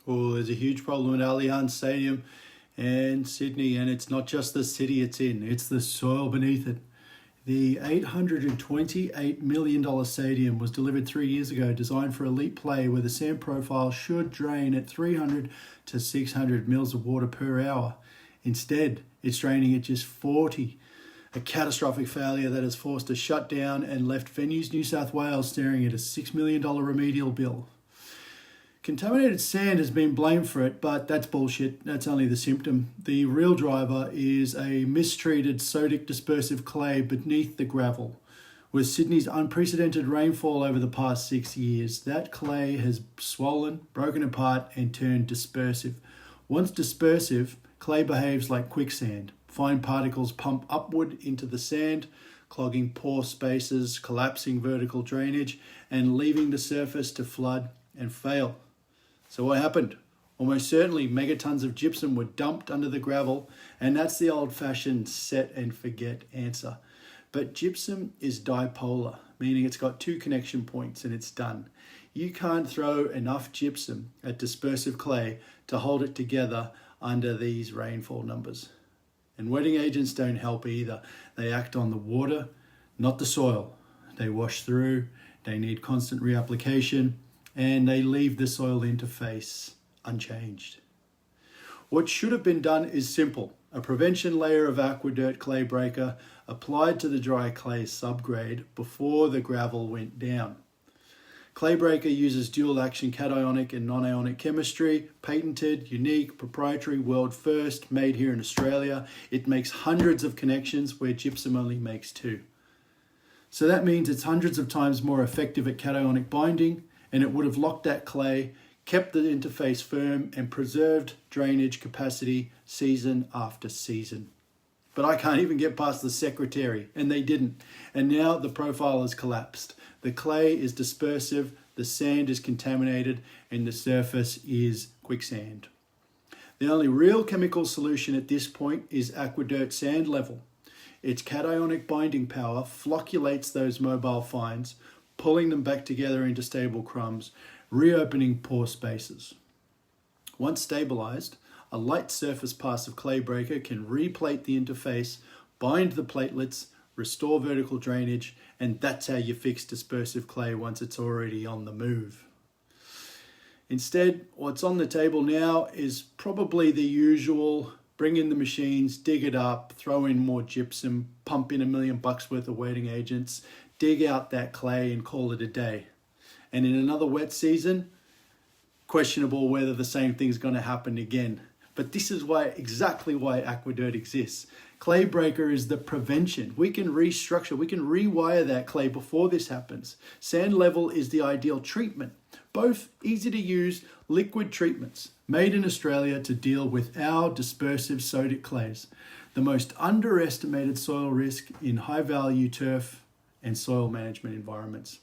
Well, there's a huge problem at Allianz Stadium in Sydney, and it's not just the city it's in, it's the soil beneath it. The $828 million stadium was delivered 3 years ago, designed for elite play where the sand profile should drain at 300 to 600 mils of water per hour. Instead, it's draining at just 40. A catastrophic failure that has forced a shutdown and left Venues New South Wales staring at a $6 million remedial bill. Contaminated sand has been blamed for it, but that's bullshit. That's only the symptom. The real driver is a mistreated sodic dispersive clay beneath the gravel. With Sydney's unprecedented rainfall over the past 6 years, that clay has swollen, broken apart, and turned dispersive. Once dispersive, clay behaves like quicksand. Fine particles pump upward into the sand, clogging pore spaces, collapsing vertical drainage, and leaving the surface to flood and fail. So what happened? Almost certainly megatons of gypsum were dumped under the gravel, and that's the old-fashioned set and forget answer. But gypsum is dipolar, meaning it's got two connection points and it's done. You can't throw enough gypsum at dispersive clay to hold it together under these rainfall numbers. And wetting agents don't help either. They act on the water, not the soil. They wash through, they need constant reapplication, and they leave the soil interface unchanged. What should have been done is simple. A prevention layer of AQUA DIRT CLAY BREAKER applied to the dry clay subgrade before the gravel went down. Clay Breaker uses dual action cationic and non-ionic chemistry, patented, unique, proprietary, world first, made here in Australia. It makes hundreds of connections where gypsum only makes 2. So that means it's hundreds of times more effective at cationic binding, and it would have locked that clay, kept the interface firm, and preserved drainage capacity season after season. But I can't even get past the secretary, and they didn't. And now the profile has collapsed. The clay is dispersive, the sand is contaminated, and the surface is quicksand. The only real chemical solution at this point is AQUA DIRT sand level. Its cationic binding power flocculates those mobile fines, pulling them back together into stable crumbs, reopening pore spaces. Once stabilised, a light surface pass of clay breaker can replate the interface, bind the platelets, restore vertical drainage, and that's how you fix dispersive clay once it's already on the move. Instead, what's on the table now is probably the usual: bring in the machines, dig it up, throw in more gypsum, pump in $1 million worth of wetting agents, dig out that clay and call it a day. And in another wet season, questionable whether the same thing's going to happen again. But this is exactly why AQUA DIRT exists. Clay breaker is the prevention. We can restructure, we can rewire that clay before this happens. Sand level is the ideal treatment. Both easy to use liquid treatments made in Australia to deal with our dispersive sodic clays, the most underestimated soil risk in high value turf and soil management environments.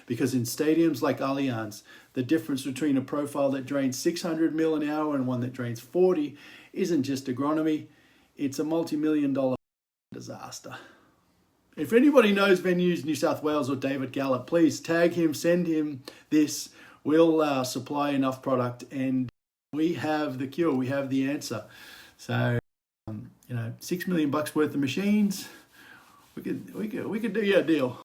Because in stadiums like Allianz, the difference between a profile that drains 600 mil an hour and one that drains 40 isn't just agronomy, it's a multi-million-dollar disaster. If anybody knows Venues New South Wales or David Gallop, please tag him, send him this. We'll supply enough product, and we have the cure, we have the answer. So, $6 million worth of machines, we could do you a deal.